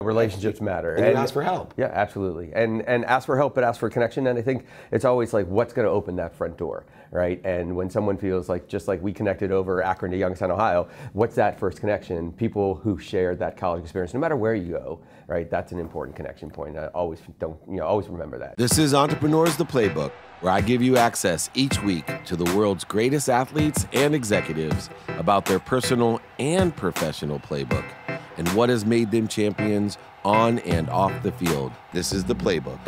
Relationships matter. And you ask for help. Yeah, absolutely. And ask for help, but ask for connection. And I think it's always like, what's going to open that front door, right? And when someone feels like, just like we connected over Akron to Youngstown, Ohio, what's that first connection? People who shared that college experience, no matter where you go, right? That's an important connection point. I always always remember that. This is Entrepreneurs the Playbook, where I give you access each week to the world's greatest athletes and executives about their personal and professional playbook and what has made them champions on and off the field. This is the Playbook.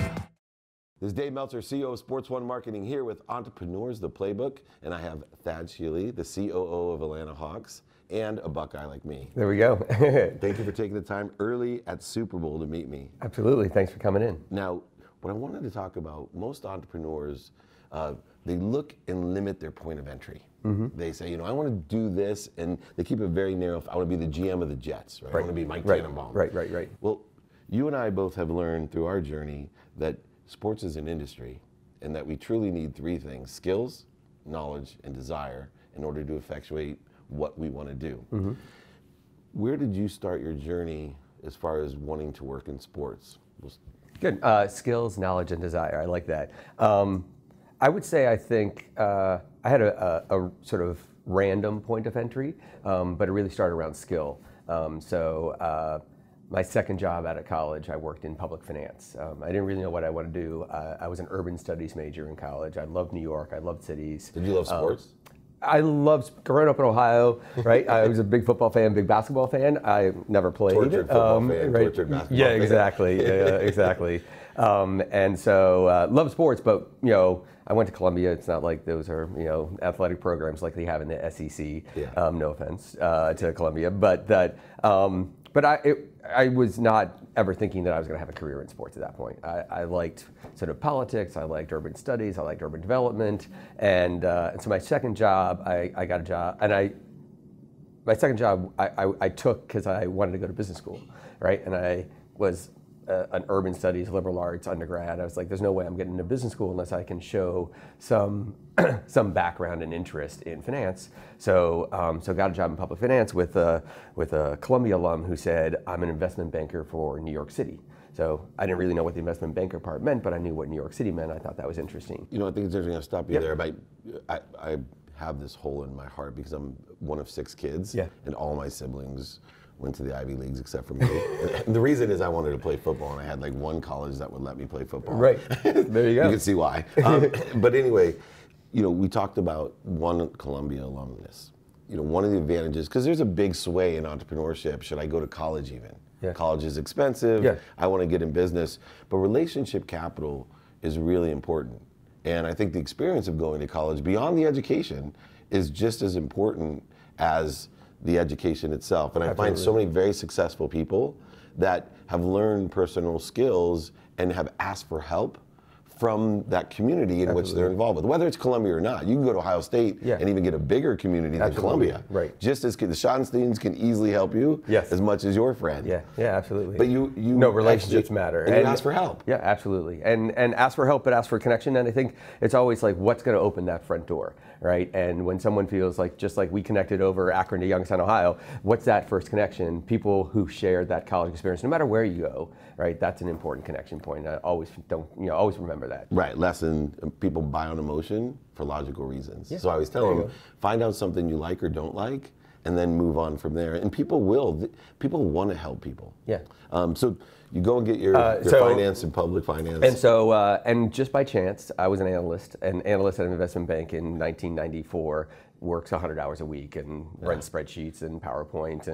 This is Dave Meltzer, CEO of Sports One Marketing, here with Entrepreneurs the Playbook, and I have Thad Shealy, the COO of Atlanta Hawks, and a Buckeye like me. There we go. Thank you for taking the time early at Super Bowl to meet me. Absolutely. Thanks for coming in. Now, what I wanted to talk about, most entrepreneurs, they look and limit their point of entry. They say, I want to do this, and they keep it very narrow. I want to be the GM of the Jets, right? I want to be Mike Tannenbaum. Right. Well, you and I both have learned through our journey that sports is an industry, and that we truly need three things: skills, knowledge, and desire in order to effectuate what we want to do. Where did you start your journey as far as wanting to work in sports? Good. Skills, knowledge, and desire. I like that. I would say I think I had a sort of random point of entry, but it really started around skill. My second job out of college, I worked in public finance. I didn't really know what I wanted to do. I was an urban studies major in college. I loved New York. I loved cities. Did you love sports? I loved growing up in Ohio, right? I was a big football fan, big basketball fan. I never played. Tortured football fan, right? Tortured basketball fan. Exactly. Exactly. And so loved sports, but I went to Columbia. It's not like those are athletic programs like they have in the SEC. Yeah. No offense to Columbia, but I was not ever thinking that I was going to have a career in sports at that point. I liked sort of politics, I liked urban studies, I liked urban development, and so my second job, I got a job, and my second job I took because I wanted to go to business school, right? And I was an urban studies, liberal arts undergrad. I was like, there's no way I'm getting into business school unless I can show some background and interest in finance. So got a job in public finance with a Columbia alum who said, I'm an investment banker for New York City. So I didn't really know what the investment banker part meant, but I knew what New York City meant. I thought that was interesting. I think it's interesting. I'll stop you there. But I have this hole in my heart because I'm one of 6 kids, and all my siblings went to the Ivy Leagues except for me. And the reason is I wanted to play football, and I had like one college that would let me play football. Right. There you go. You can see why. But anyway, we talked about one Columbia alumnus. One of the advantages, because there's a big sway in entrepreneurship. Should I go to college even? Yeah. College is expensive. Yeah. I want to get in business. But relationship capital is really important. And I think the experience of going to college beyond the education is just as important as the education itself. And I find so many very successful people that have learned personal skills and have asked for help from that community in which they're involved with, whether it's Columbia or not. You can go to Ohio State and even get a bigger community than Columbia. Right. Just as the Schottensteins can easily help you as much as your friend. Yeah, absolutely. But you relationships matter. And you ask for help. Yeah, absolutely. And ask for help, but ask for connection. And I think it's always like, what's going to open that front door, right? And when someone feels like, just like we connected over Akron to Youngstown, Ohio, what's that first connection? People who shared that college experience, no matter where you go, right? That's an important connection point. I always remember that. Right. Lesson: people buy on emotion for logical reasons. So I always tell them, find out something you like or don't like, and then move on from there. And people want to help people. Yeah. So you go and get your finance and public finance. And so, and just by chance, I was an analyst at an investment bank in 1994. Works 100 hours a week and runs spreadsheets and PowerPoint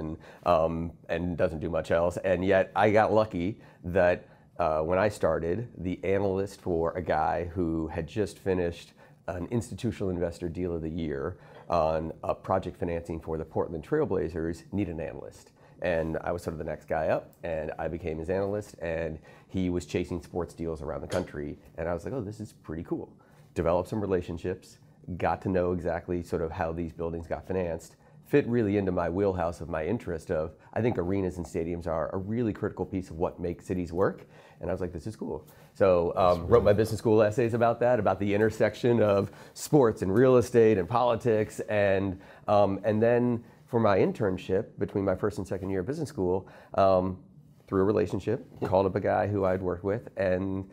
and doesn't do much else. And yet I got lucky that when I started, the analyst for a guy who had just finished an institutional investor deal of the year on a project financing for the Portland Trailblazers needed an analyst. And I was sort of the next guy up, and I became his analyst, and he was chasing sports deals around the country. And I was like, oh, this is pretty cool. Developed some relationships, got to know exactly sort of how these buildings got financed, fit really into my wheelhouse of my interest of, I think arenas and stadiums are a really critical piece of what makes cities work. And I was like, this is cool. So wrote my business school essays about that, about the intersection of sports and real estate and politics. And then for my internship between my first and second year of business school, 3 through a relationship, called up a guy who I'd worked with, and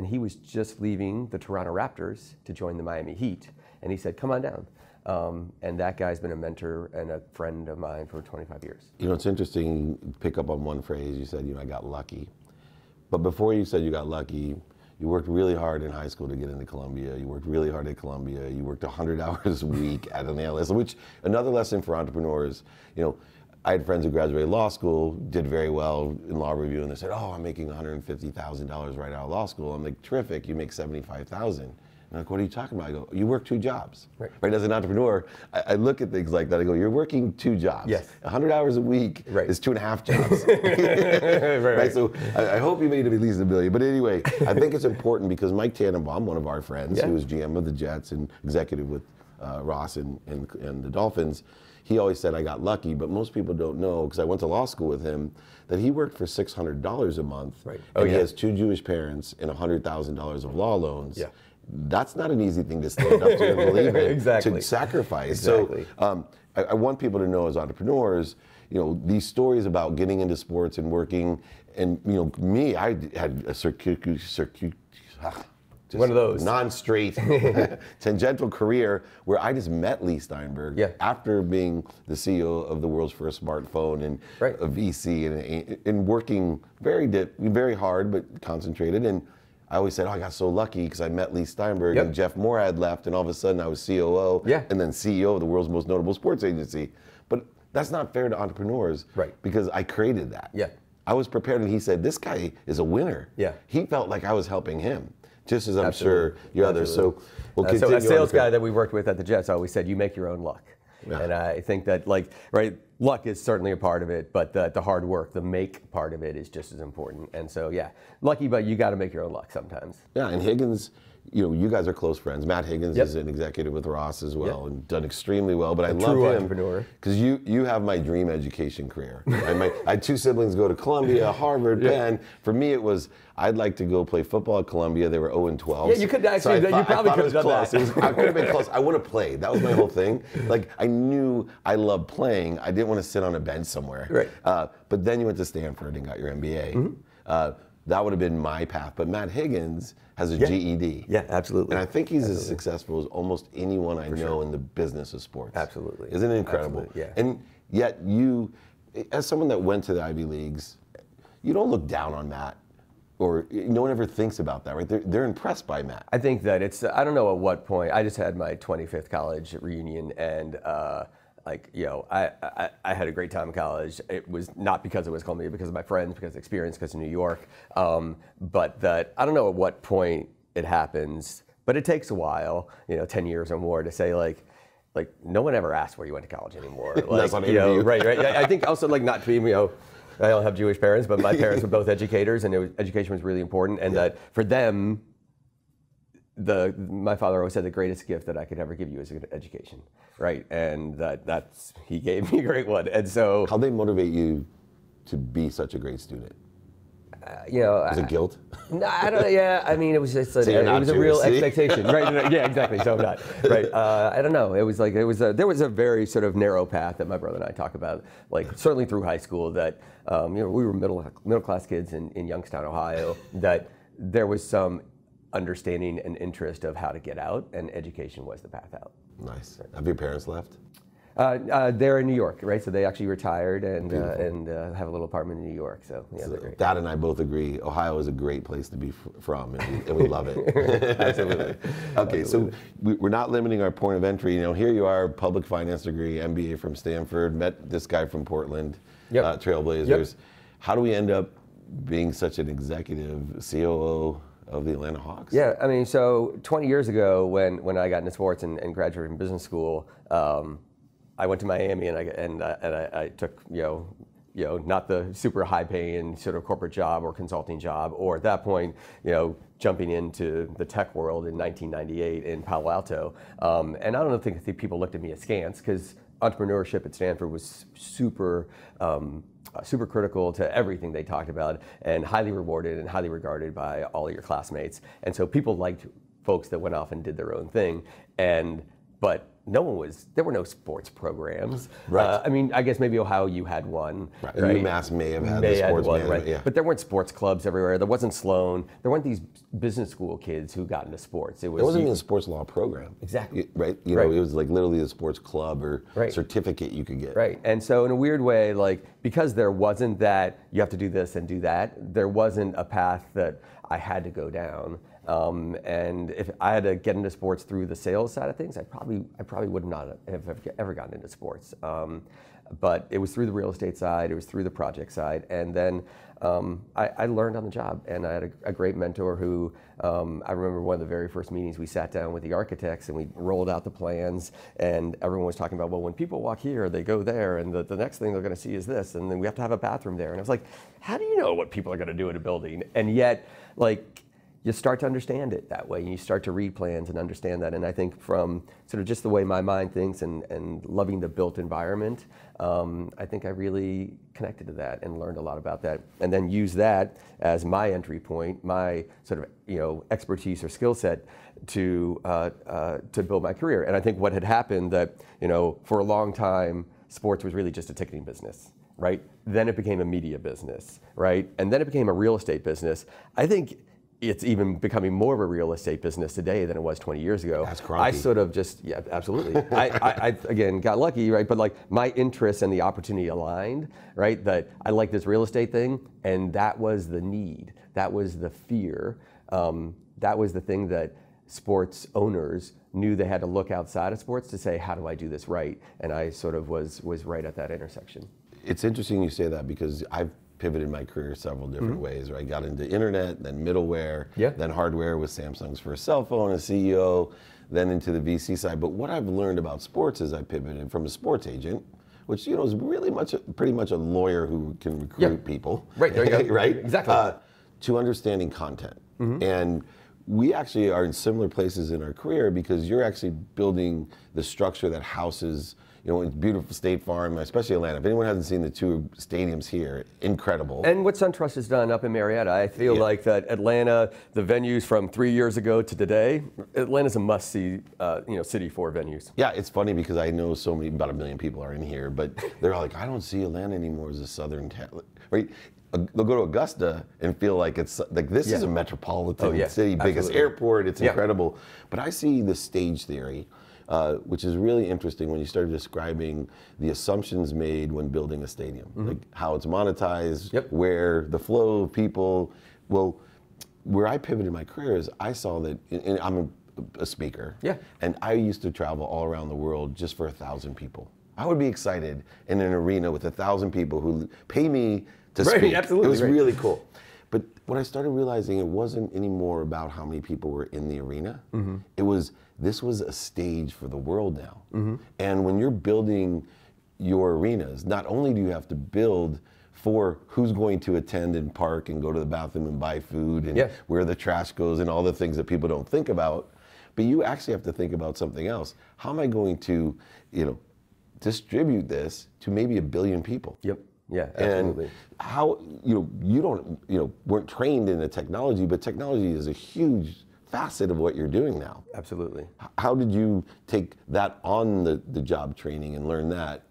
he was just leaving the Toronto Raptors to join the Miami Heat, and he said, "Come on down." And that guy's been a mentor and a friend of mine for 25 years. You know, it's interesting, pick up on one phrase. You said, I got lucky. But before you said you got lucky, you worked really hard in high school to get into Columbia. You worked really hard at Columbia. You worked 100 hours a week at an analyst, which another lesson for entrepreneurs. I had friends who graduated law school, did very well in law review, and they said, "Oh, I'm making $150,000 right out of law school." I'm like, "Terrific, you make $75,000. I'm like, "What are you talking about?" I go, "You work 2 jobs." Right. As an entrepreneur, I look at things like that. I go, "You're working 2 jobs. Yes. 100 hours a week is 2.5 jobs." Right. So I hope you made it at least $1 million. But anyway, I think it's important because Mike Tannenbaum, one of our friends, who was GM of the Jets and executive with Ross and the Dolphins, he always said I got lucky. But most people don't know, because I went to law school with him, that he worked for $600 a month. Right. And he has 2 Jewish parents and $100,000 of law loans. Yeah. That's not an easy thing to stand up to and believe in, exactly. To sacrifice. Exactly. So I want people to know as entrepreneurs, these stories about getting into sports and working, and me, I had a one of those non-straight tangential career where I just met Leigh Steinberg after being the CEO of the world's first smartphone and a VC and working very hard but concentrated. And I always said, I got so lucky because I met Leigh Steinberg and Jeff Moore had left, and all of a sudden I was COO and then CEO of the world's most notable sports agency. But that's not fair to entrepreneurs because I created that. Yeah. I was prepared, and he said, "This guy is a winner." Yeah. He felt like I was helping him, just as I'm sure your others. So we'll continue. So a sales guy that we worked with at the Jets always said, "You make your own luck." Yeah. And I think that, luck is certainly a part of it, but the hard work, the make part of it is just as important. And so, lucky, but you got to make your own luck sometimes. Yeah, and Higgins, you guys are close friends. Matt Higgins is an executive with Ross as well and done extremely well. But I love him because you have my dream education career. I had 2 siblings go to Columbia, Harvard, Penn. For me, it was I'd like to go play football at Columbia. They were 0-12. Yeah, you could actually. You probably could have done that. I could have been close. I would have played. That was my whole thing. I knew I loved playing. I didn't want to sit on a bench somewhere. Right. But then you went to Stanford and got your MBA. Mm-hmm. That would have been my path. But Matt Higgins has a GED. Yeah, absolutely. And I think he's as successful as almost anyone I know in the business of sports. Absolutely. Isn't it incredible? Absolutely. Yeah. And yet you, as someone that went to the Ivy Leagues, you don't look down on Matt. Or no one ever thinks about that, right? They're impressed by Matt. I think that I don't know at what point, I just had my 25th college reunion, and I had a great time in college. It was not because it was Columbia, because of my friends, because of experience, because of New York. But that I don't know at what point it happens, but it takes a while, 10 years or more, to say no one ever asked where you went to college anymore. That's on interview. Right. I think also not to be, I don't have Jewish parents, but my parents were both educators, and education was really important. And that for them, my father always said the greatest gift that I could ever give you is an education, right? And he gave me a great one. And so, how they motivate you to be such a great student? Is it guilt? No, I don't. Yeah, I mean, it was just it was a real expectation, right? Yeah, exactly. So I'm not right. I don't know. It was there was a very sort of narrow path that my brother and I talk about, certainly through high school, that we were middle class kids in Youngstown, Ohio. That there was some understanding and interest of how to get out, and education was the path out. Nice. Have your parents left? They're in New York, right? So they actually retired and have a little apartment in New York. So they're great. Dad and I both agree. Ohio is a great place to be from, and we love it. Absolutely. Okay, so we're not limiting our point of entry. Here you are, public finance degree, MBA from Stanford. Met this guy from Portland, Trailblazers. Yep. How do we end up being such an executive COO of the Atlanta Hawks? Yeah, I mean, so 20 years ago, when I got into sports and graduated from business school. I went to Miami and I took not the super high paying sort of corporate job or consulting job, or at that point jumping into the tech world in 1998 in Palo Alto. And I don't think people looked at me askance, because entrepreneurship at Stanford was super critical to everything they talked about, and highly rewarded and highly regarded by all of your classmates. And so people liked folks that went off and did their own thing. But there were no sports programs. Right. I mean, I guess maybe Ohio U had one. Right. Right? UMass may have had the sports one, management, right? yeah. But there weren't sports clubs everywhere. There wasn't Sloan. There weren't these business school kids who got into sports. It wasn't even a sports law program. Exactly. Right? You know, it was like literally a sports club or certificate you could get. Right. And so in a weird way, like, because there wasn't that, you have to do this and do that, there wasn't a path that I had to go down. And if I had to get into sports through the sales side of things, I probably would not have ever gotten into sports. But it was through the real estate side, it was through the project side, and then I learned on the job. And I had a great mentor who, I remember one of the very first meetings, we sat down with the architects and we rolled out the plans, and everyone was talking about, well, when people walk here, they go there, and the next thing they're going to see is this, and then we have to have a bathroom there. And I was like, how do you know what people are going to do in a building? And yet, like, you start to understand it that way, and you start to read plans and understand that. And I think from sort of just the way my mind thinks and loving the built environment, I think I really connected to that and learned a lot about that, and then use that as my entry point, my sort of expertise or skill set to build my career. And I think what had happened that for a long time, sports was really just a ticketing business. Right? Then it became a media business. Right? And then it became a real estate business. I think it's even becoming more of a real estate business today than it was 20 years ago. That's crazy. I sort of just, yeah, absolutely. I again, got lucky, right? But like my interests and the opportunity aligned, right? That I like this real estate thing, and that was the need. That was the fear. That was the thing that sports owners knew they had to look outside of sports to say, how do I do this right? And I sort of was right at that intersection. It's interesting you say that, because I've pivoted my career several different ways. Right? I got into internet, then middleware, then hardware with Samsung's first cell phone as CEO, then into the VC side. But what I've learned about sports is I pivoted from a sports agent, which is really pretty much a lawyer who can recruit people. Right, there you go. Right? Exactly. To understanding content. And we actually are in similar places in our career, because you're actually building the structure that houses, it's beautiful State Farm, especially Atlanta. If anyone hasn't seen the two stadiums here, incredible. And what SunTrust has done up in Marietta, I feel like that Atlanta, the venues from 3 years ago to today, Atlanta's a must-see, city for venues. Yeah, it's funny because I know about 1 million people are in here, but they're all like, I don't see Atlanta anymore as a southern town, right? They'll go to Augusta and feel like it's like this is a metropolitan city, biggest airport, it's incredible. But I see the stage theory, which is really interesting when you start describing the assumptions made when building a stadium, like how it's monetized, where the flow of people. Well, where I pivoted my career is I saw that, and I'm a speaker, and I used to travel all around the world just for 1,000 people. I would be excited in an arena with 1,000 people who pay me to speak. Absolutely, it was really cool. But when I started realizing it wasn't anymore about how many people were in the arena, this was a stage for the world now. And when you're building your arenas, not only do you have to build for who's going to attend and park and go to the bathroom and buy food and where the trash goes and all the things that people don't think about, but you actually have to think about something else. How am I going to, distribute this to maybe 1 billion people? Yeah, absolutely. And how, you don't, weren't trained in the technology, but technology is a huge facet of what you're doing now. Absolutely. How did you take that on the job training and learn that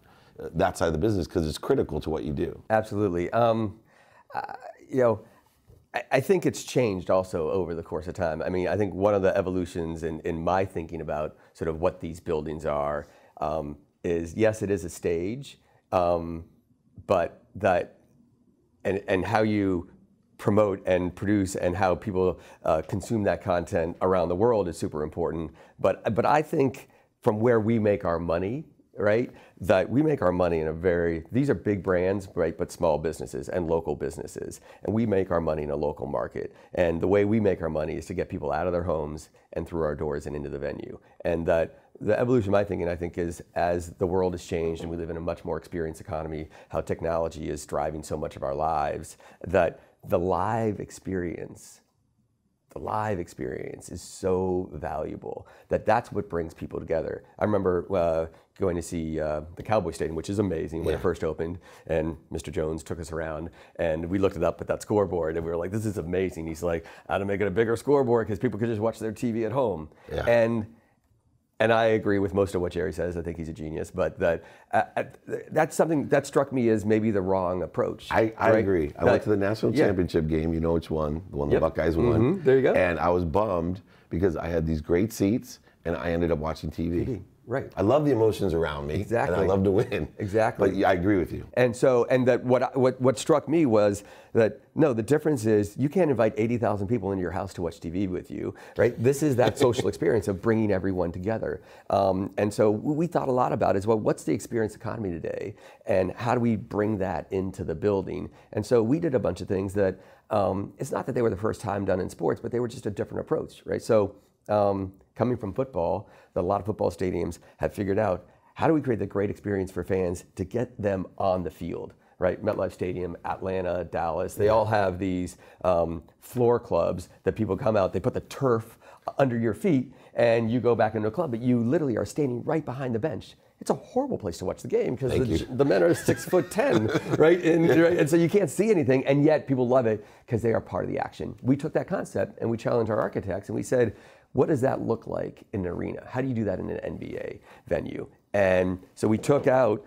side of the business, because it's critical to what you do? Absolutely. I think it's changed also over the course of time. I mean, I think one of the evolutions in my thinking about sort of what these buildings are is, yes, it is a stage, but that, and how you promote and produce and how people consume that content around the world is super important. But I think from where we make our money, right, that we make our money in these are big brands, right, but small businesses and local businesses. And we make our money in a local market. And the way we make our money is to get people out of their homes and through our doors and into the venue. And that the evolution of my thinking, I think, is as the world has changed and we live in a much more experienced economy, how technology is driving so much of our lives, that the live experience is so valuable that's what brings people together. I remember going to see the Cowboy Stadium, which is amazing, when it first opened, and Mr. Jones took us around, and we looked it up at that scoreboard, and we were like, this is amazing. He's like, how to make it a bigger scoreboard because people could just watch their TV at home. And And I agree with most of what Jerry says. I think he's a genius. But that's something that struck me as maybe the wrong approach. I agree. I went to the national championship game. You know which one? The one the Buckeyes won. There you go. And I was bummed because I had these great seats, and I ended up watching TV. Right. I love the emotions around me. Exactly. And I love to win. Exactly. But I agree with you. And so, and that what struck me was that, no, the difference is you can't invite 80,000 people into your house to watch TV with you, right? This is that social experience of bringing everyone together. And so we thought a lot about is, well, what's the experience economy today? And how do we bring that into the building? And so we did a bunch of things that, it's not that they were the first time done in sports, but they were just a different approach, right? So coming from football, that a lot of football stadiums have figured out, how do we create the great experience for fans to get them on the field, right? MetLife Stadium, Atlanta, Dallas, they all have these floor clubs that people come out, they put the turf under your feet and you go back into a club, but you literally are standing right behind the bench. It's a horrible place to watch the game because the men are 6'10", right? And so you can't see anything, and yet people love it because they are part of the action. We took that concept and we challenged our architects and we said, what does that look like in an arena? How do you do that in an NBA venue? And so we took out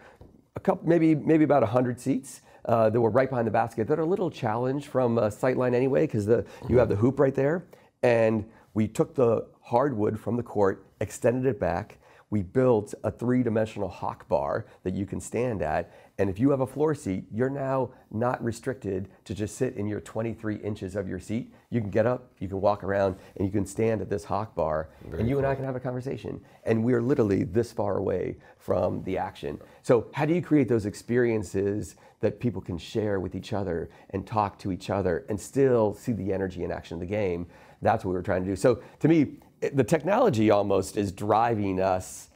a couple, maybe about 100 seats that were right behind the basket that are a little challenged from a sightline anyway because you have the hoop right there. And we took the hardwood from the court, extended it back. We built a 3-dimensional hawk bar that you can stand at. And if you have a floor seat, you're now not restricted to just sit in your 23 inches of your seat. You can get up, you can walk around, and you can stand at this hawk bar, and you and I can have a conversation. And we're literally this far away from the action. So how do you create those experiences that people can share with each other and talk to each other and still see the energy and action of the game? That's what we're trying to do. So to me, the technology almost is driving us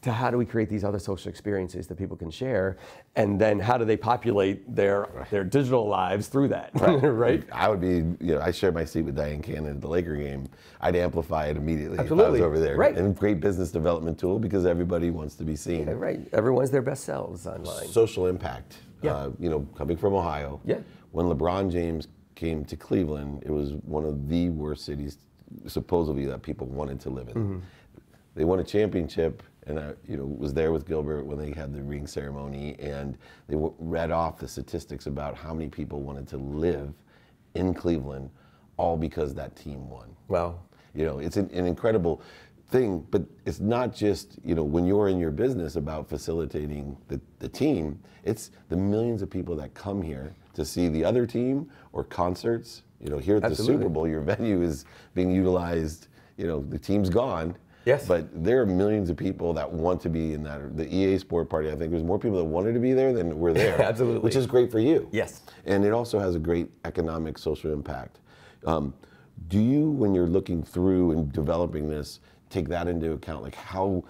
to how do we create these other social experiences that people can share, and then how do they populate their digital lives through that, right? I would be, I shared my seat with Diane Cannon at the Laker game. I'd amplify it immediately if I was over there. Right. And great business development tool because everybody wants to be seen. Yeah, right. Everyone's their best selves online. Social impact. Coming from Ohio. Yeah. When LeBron James came to Cleveland, it was one of the worst cities supposedly that people wanted to live in. Mm-hmm. They won a championship, and I was there with Gilbert when they had the ring ceremony, and they read off the statistics about how many people wanted to live in Cleveland, all because that team won. Wow. It's an incredible thing, but it's not just, when you're in your business about facilitating the team, it's the millions of people that come here to see the other team or concerts. Here at the Super Bowl, your venue is being utilized, the team's gone. Yes. But there are millions of people that want to be in that. The EA Sport Party, I think there's more people that wanted to be there than were there. Absolutely. Which is great for you. Yes. And it also has a great economic, social impact. Do you, when you're looking through and developing this, take that into account? Like, how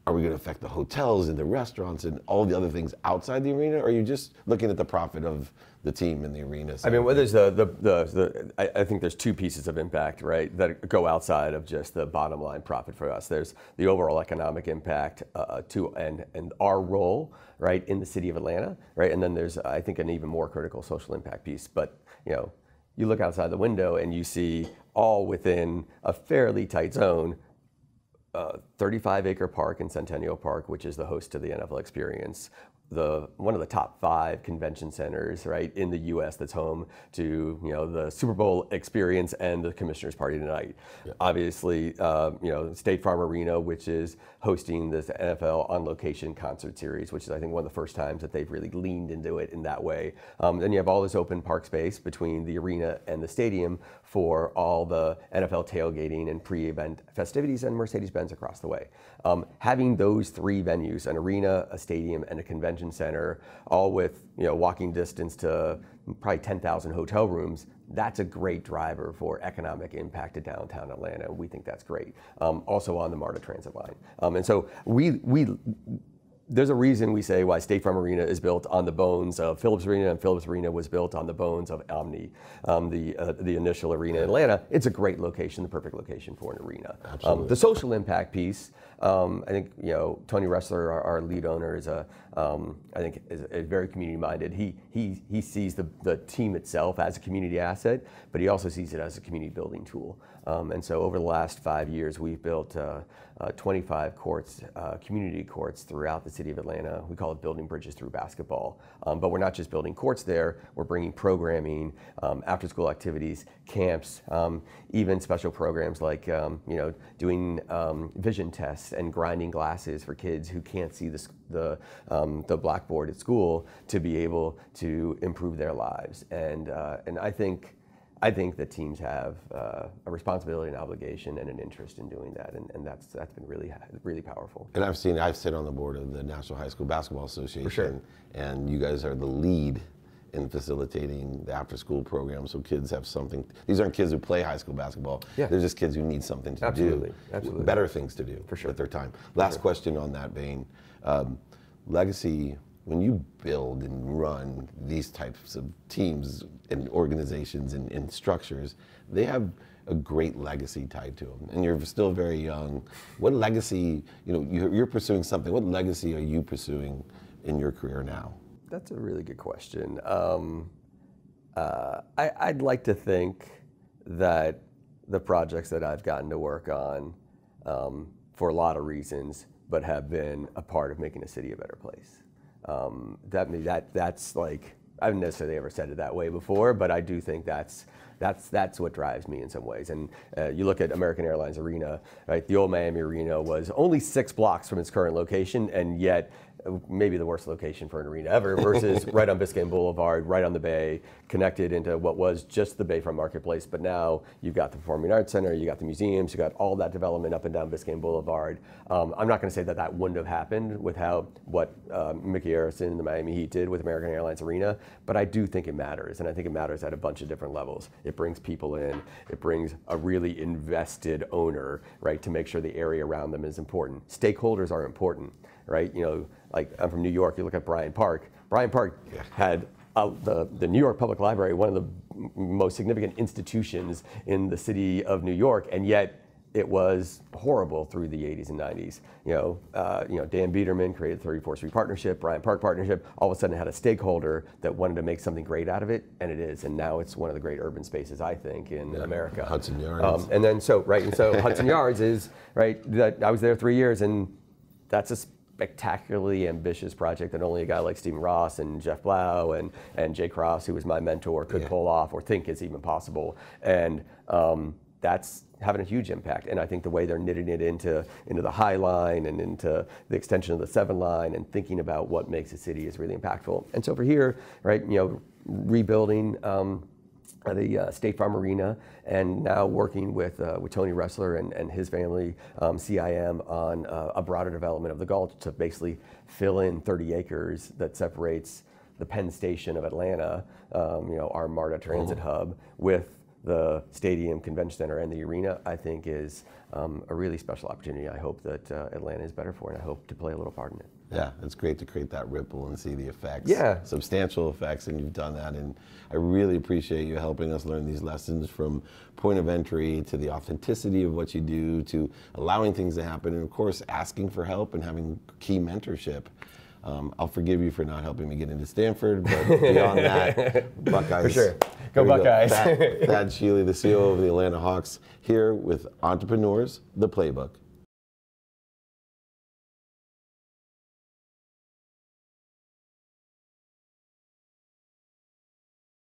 are we going to affect the hotels and the restaurants and all the other things outside the arena? Or are you just looking at the profit of the team in the arena? I mean, well, there's I think there's two pieces of impact, right, that go outside of just the bottom line profit for us. There's the overall economic impact and our role, right, in the city of Atlanta, right, and then there's, I think, an even more critical social impact piece. But you look outside the window and you see all within a fairly tight zone. 35-acre park in Centennial Park, which is the host to the NFL experience, one of the top 5 convention centers, right, in the U.S. that's home to the Super Bowl experience and the Commissioner's Party tonight. Yeah. Obviously, State Farm Arena, which is hosting this NFL on location concert series, which is I think one of the first times that they've really leaned into it in that way. Then you have all this open park space between the arena and the stadium for all the NFL tailgating and pre-event festivities and Mercedes-Benz across the way. Having those 3 venues, an arena, a stadium, and a convention center, all with walking distance to probably 10,000 hotel rooms, that's a great driver for economic impact to downtown Atlanta. We think that's great. Also on the MARTA transit line. And so we there's a reason we say why State Farm Arena is built on the bones of Phillips Arena, and Phillips Arena was built on the bones of Omni, the initial arena in Atlanta. It's a great location, the perfect location for an arena. Absolutely. The social impact piece, I think Tony Ressler, our lead owner, is very community minded. He sees the team itself as a community asset, but he also sees it as a community building tool. And so over the last 5 years, we've built 25 courts, community courts throughout the city of Atlanta. We call it building bridges through basketball. But we're not just building courts there, we're bringing programming, after school activities, camps, even special programs like doing vision tests and grinding glasses for kids who can't see the blackboard at school to be able to improve their lives. And I think that teams have a responsibility and obligation and an interest in doing that, and that's been really powerful. And I've sit on the board of the National High School Basketball Association, For sure. And you guys are the lead in facilitating the after-school program, so kids have something. These aren't kids who play high school basketball. Yeah. They're just kids who need something to Absolutely. do, Absolutely. better things to do For sure. with their time. Last question on that vein. Legacy, when you build and run these types of teams and organizations and structures, they have a great legacy tied to them. And you're still very young. What legacy, you're pursuing something, what legacy are you pursuing in your career now? That's a really good question. I'd like to think that the projects that I've gotten to work on, for a lot of reasons, but have been a part of making a city a better place. That's like, I haven't necessarily ever said it that way before, but I do think that's what drives me in some ways. And you look at American Airlines Arena, right? The old Miami Arena was only 6 blocks from its current location, and yet maybe the worst location for an arena ever, versus right on Biscayne Boulevard, right on the bay, connected into what was just the Bayfront Marketplace. But now you've got the Performing Arts Center, you got the museums, you got all that development up and down Biscayne Boulevard. I'm not going to say that wouldn't have happened with what Mickey Arison and the Miami Heat did with American Airlines Arena, but I do think it matters, and I think it matters at a bunch of different levels. It brings people in, it brings a really invested owner, right, to make sure the area around them is important. Stakeholders are important, right? Like I'm from New York, you look at Bryant Park. Bryant Park had the New York Public Library, one of the most significant institutions in the city of New York, and yet it was horrible through the 80s and 90s. Dan Biederman created the 34th Street Partnership, Bryant Park Partnership. All of a sudden, it had a stakeholder that wanted to make something great out of it, and it is. And now it's one of the great urban spaces, I think, in America. Hudson Yards. So Hudson Yards is right. I was there 3 years, and that's a spectacularly ambitious project that only a guy like Stephen Ross and Jeff Blau and Jay Cross, who was my mentor, could pull off or think is even possible. And that's having a huge impact. And I think the way they're knitting it into the High Line and into the extension of the 7 Line and thinking about what makes a city is really impactful. And so for here, right, rebuilding the State Farm Arena, and now working with Tony Ressler and his family, CIM, on a broader development of the Gulch to basically fill in 30 acres that separates the Penn Station of Atlanta, our MARTA transit hub, with the stadium, convention center, and the arena, I think is a really special opportunity. I hope that Atlanta is better for, and I hope to play a little part in it. Yeah, it's great to create that ripple and see the effects. Yeah. Substantial effects, and you've done that. And I really appreciate you helping us learn these lessons, from point of entry to the authenticity of what you do, to allowing things to happen, and of course, asking for help and having key mentorship. I'll forgive you for not helping me get into Stanford, but beyond that, Buckeyes. For sure. Go Buckeyes. Thad Shealy, the CEO of the Atlanta Hawks, here with Entrepreneurs, the Playbook.